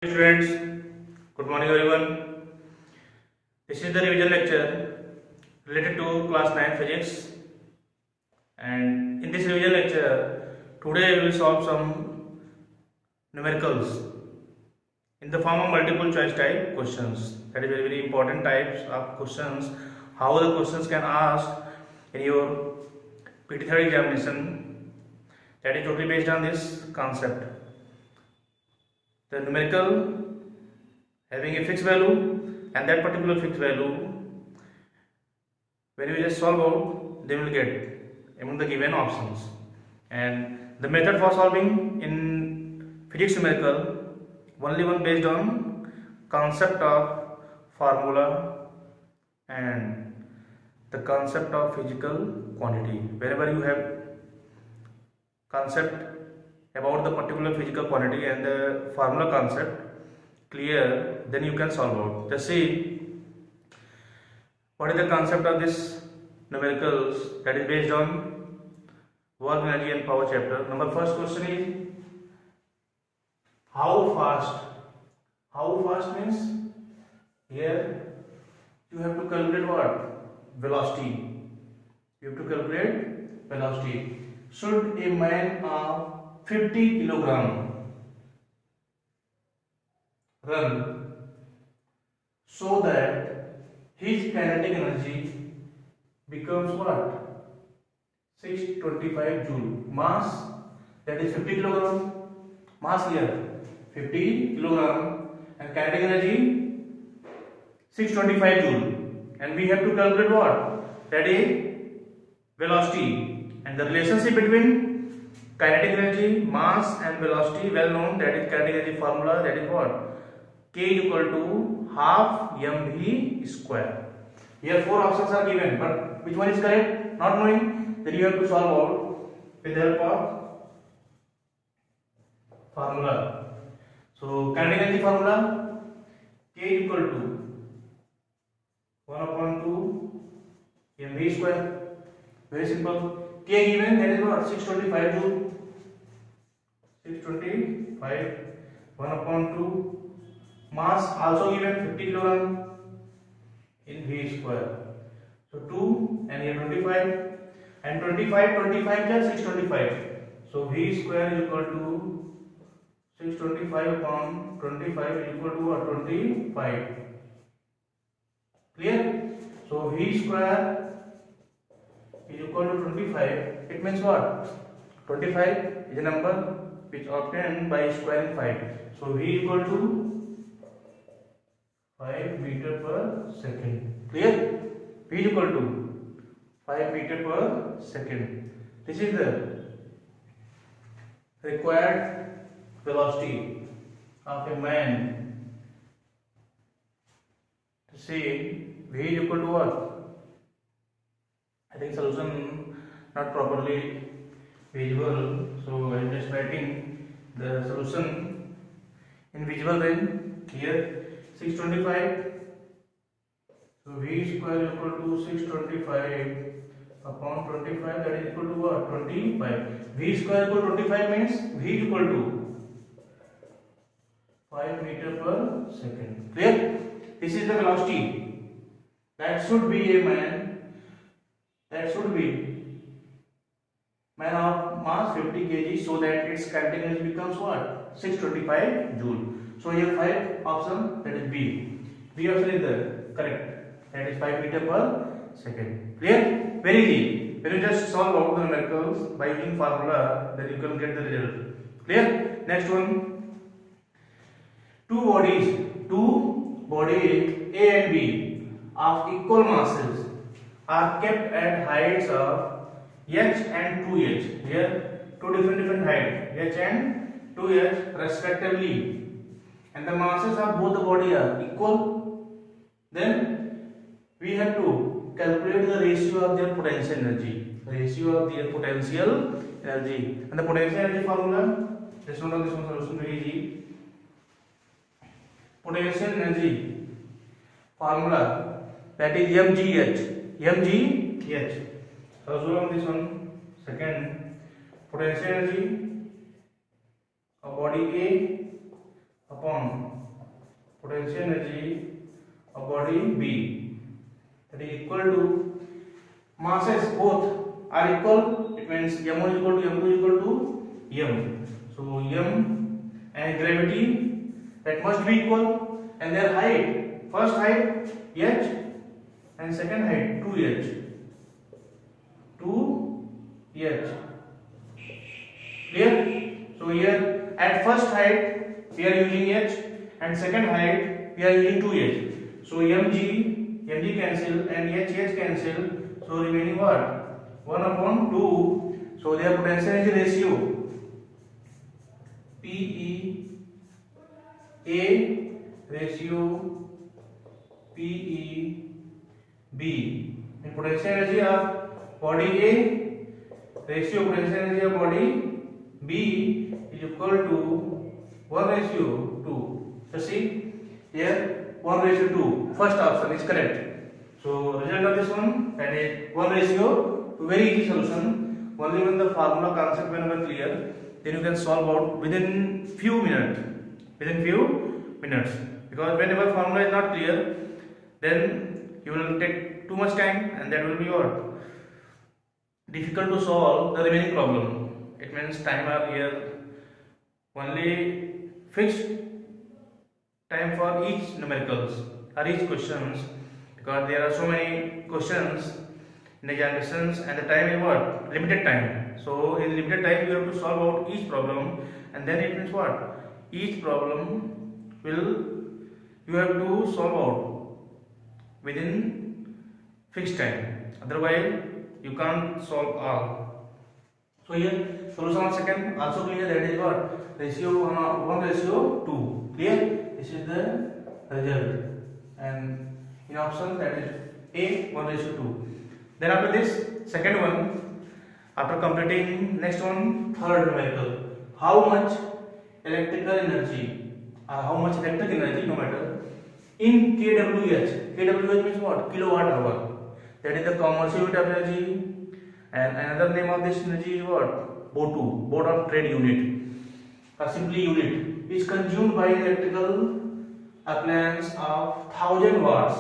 Students, good morning everyone. This is the revision lecture related to class 9 physics, and in this revision lecture today we will solve some numericals in the form of multiple choice type questions. That is very important types of questions. How the questions can asked in your PT3 examination, that is totally based on this concept. The numerical having a fixed value, and that particular fixed value, when you just solve out, they will get among the given options. And the method for solving in physics numerical, only one based on concept of formula and the concept of physical quantity. Wherever you have concept about the particular physical quantity and the formula concept clear, then you can solve out. Just see what is the concept of this numericals, that is based on work, energy and power chapter. Number first question is how fast. How fast means here you have to calculate what? Velocity. You have to calculate velocity. Should a man of 50 kilogram run so that his kinetic energy becomes what? 625 joule. Mass, that is 50 kilogram. Mass here 50 kilogram and kinetic energy 625 joule. And we have to calculate what? That is velocity, and the relationship between kinetic energy, mass and velocity well known, that is kinetic energy formula, that is what? K is equal to half mv square. Here four options are given, but which one is correct? Not knowing, then you have to solve out with the help of formula. So kinetic energy formula, K is equal to 1 upon 2 mv square. Very simple. K given, that is what? 625 joule. 625, 1 upon 2. Mass also given 50 kilogram in V square. So 2 and here 25, and 25 plus 625. So V square is equal to 625 upon 25 is equal to what? 25. Clear? So V square is equal to 25. It means what? 25 is a number which obtained by squaring 5. So V equal to 5 meter per second. Clear? V is equal to 5 meter per second. This is the required velocity of a man. To say V is equal to what? I think solution not properly visible, so I am just writing the solution in visible range. Here 625, so V square is equal to 625 upon 25, that is equal to what? 25. V square equal to 25 means V is equal to 5 meter per second. Clear? This is the velocity that should be a man, that should be man of mass 50 kg, so that its kinetic energy becomes what? 625 joule. So here 5 option, that is B. B option is the correct, that is 5 meter per second. Clear? Very easy. When you just solve out the numericals by using formula, then you can get the result. Clear? Next one. Two bodies A and B of equal masses are kept at heights of h and 2h. Here two different heights, h and 2h respectively, and the masses of both the body are equal. Then we have to calculate the ratio of their potential energy. And the potential energy formula, this one solution very easy. Potential energy formula, that is mgh. So on this one, second, potential energy of body A upon potential energy of body B, that is equal to masses both are equal. It means m1 is equal to m2 is equal to m. So m and gravity, that must be equal, and their height, first height h and second height 2h. 2h. Clear? So here at first height we are using h and second height we are using 2h. So mg cancel and h cancel. So remaining what? 1 upon 2. So their potential energy ratio PE A ratio PE B. And potential energy of body A ratio potential energy of body B is equal to 1 ratio 2. So see here 1 ratio 2. First option is correct. So result of this one, that is 1 ratio 2. Very easy solution. Only when the formula concept whenever clear, then you can solve out within few minutes. Because whenever formula is not clear, then you will take too much time, and that will be what? Difficult to solve the remaining problem. It means time are here only fixed time for each numericals or each questions, because there are so many questions in examinations and the time is what? Limited time. So in limited time you have to solve out each problem, and then it means what? Each problem will you have to solve out within fixed time. Otherwise you can't solve all. So here solution on second also clear, that is what? Ratio 1 ratio 2. Clear? This is the result, and in option that is A 1 ratio 2. Then after this second one, after completing next one, third numerical, how much electrical energy how much electric energy no matter in kWh. kWh means what? Kilowatt hour. That is the commercial unit of energy, and another name of this energy is what? BOT, Board of Trade Unit, or simply unit, is consumed by electrical appliance of 1000 watts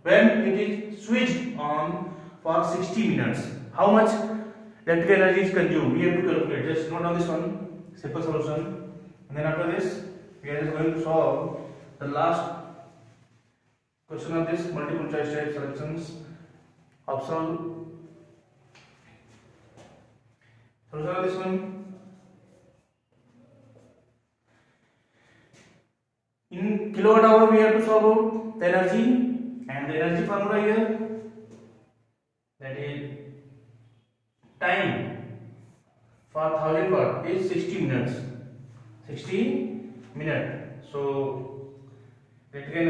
when it is switched on for 60 minutes. How much electrical energy is consumed? We have to calculate. Just note on this one, simple solution, and then after this we are just going to solve the last question of this multiple choice type selections optional. Solution of this one, in kilowatt hour we have to solve out the energy, and the energy formula here, that is time for 1000 watt is 60 minutes. 60 minutes. So electrical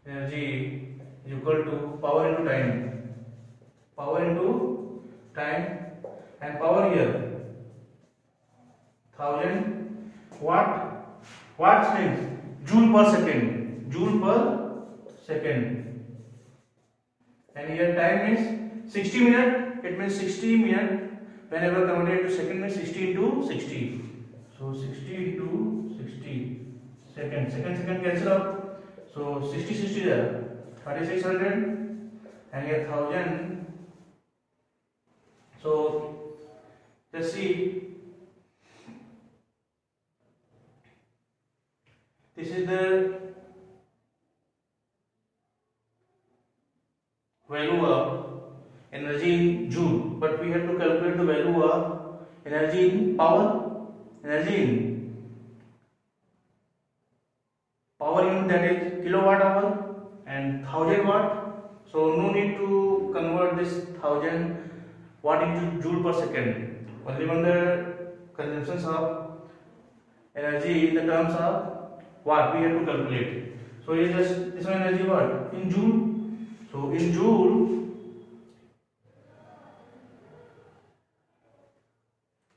energy is equal to power into time. Power into time, and power here 1000 watt. Watts means joule per second. Joule per second. And here time is 60 minutes. It means 60 minutes. Whenever converted to second means 60 into 60. So 60 into 60. Second cancel out. So 60 there. 3600, and here 1000. So just see, this is the value of energy in joule, but we have to calculate the value of energy in power. Energy in power unit, that is kilowatt hour, and 1000 watt. So no need to convert this 1000 watt into joule per second. Only when the consumptions of energy in the terms of watt we have to calculate. So here just this one energy what? In joule. So in joule,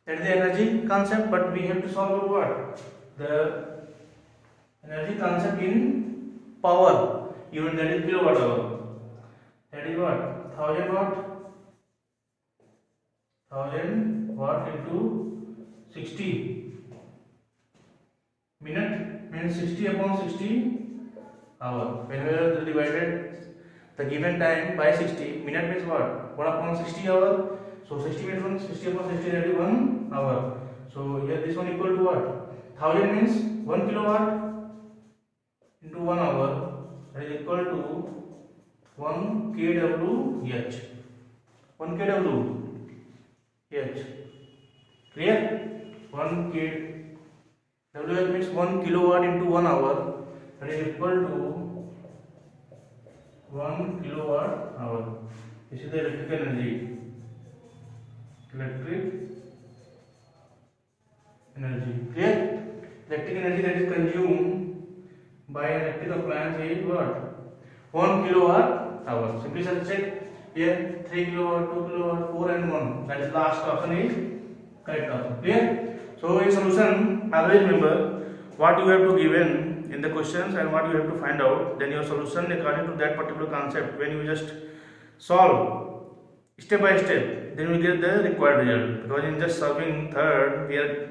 that is the energy concept, but we have to solve what? The energy concept in power unit, that is kilowatt hour. That is what? 1000 watt. 1000 watt into 60 minute means 60 upon 60 hour. When we are divided the given time by 60, minute means what? 1 upon 60 hour. So 60 minutes from 60 upon 60, that is 1 hour. So here this one equal to what? 1000 means 1 kilowatt into 1 hour, that is equal to 1 kWh. 1 kWh. Clear? 1 kWh means 1 kilowatt into 1 hour, that is equal to 1 kilowatt hour. This is the electrical energy. Clear? Electric energy that is consumed by an electric appliance is what? 1 kilowatt hour. Simply check here 3 kilowatt, 2 kilowatt, 4 and 1. That is last option is correct option. Clear? So in solution, always remember what you have to given in the questions and what you have to find out. Then your solution according to that particular concept. When you just solve step by step, then we get the required result. Because in just solving third, we are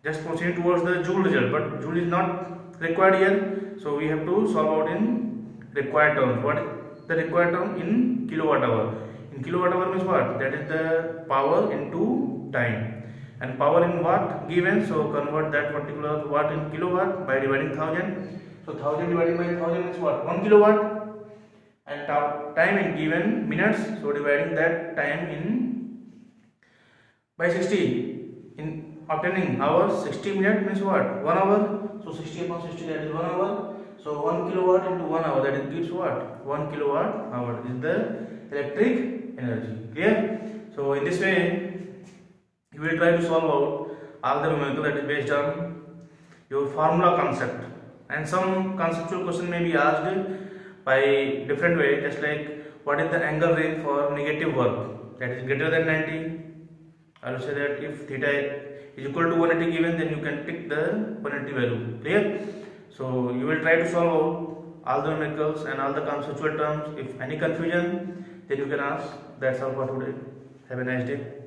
just proceeding towards the Joule result, but Joule is not required here, so we have to solve out in required terms. What is the required term? In kilowatt hour. In kilowatt hour means what? That is the power into time, and power in watt given, so convert that particular watt in kilowatt by dividing 1000. So 1000 divided by 1000 is what? 1 kilowatt. And time in given minutes, so dividing that time in by 60. In obtaining hours, 60 minutes means what? 1 hour. So 60 upon 60, that is 1 hour. So 1 kilowatt into 1 hour, that is gives what? 1 kilowatt hour is the electric energy. Clear? So in this way, you will try to solve out all the numerical that is based on your formula concept. And some conceptual question may be asked by different way, just like what is the angle range for negative work, that is greater than 90. I will say that if theta is equal to 180 given, then you can pick the 180 value. Clear? So you will try to solve out all the numericals and all the conceptual terms. If any confusion, then you can ask. That's all for today. Have a nice day.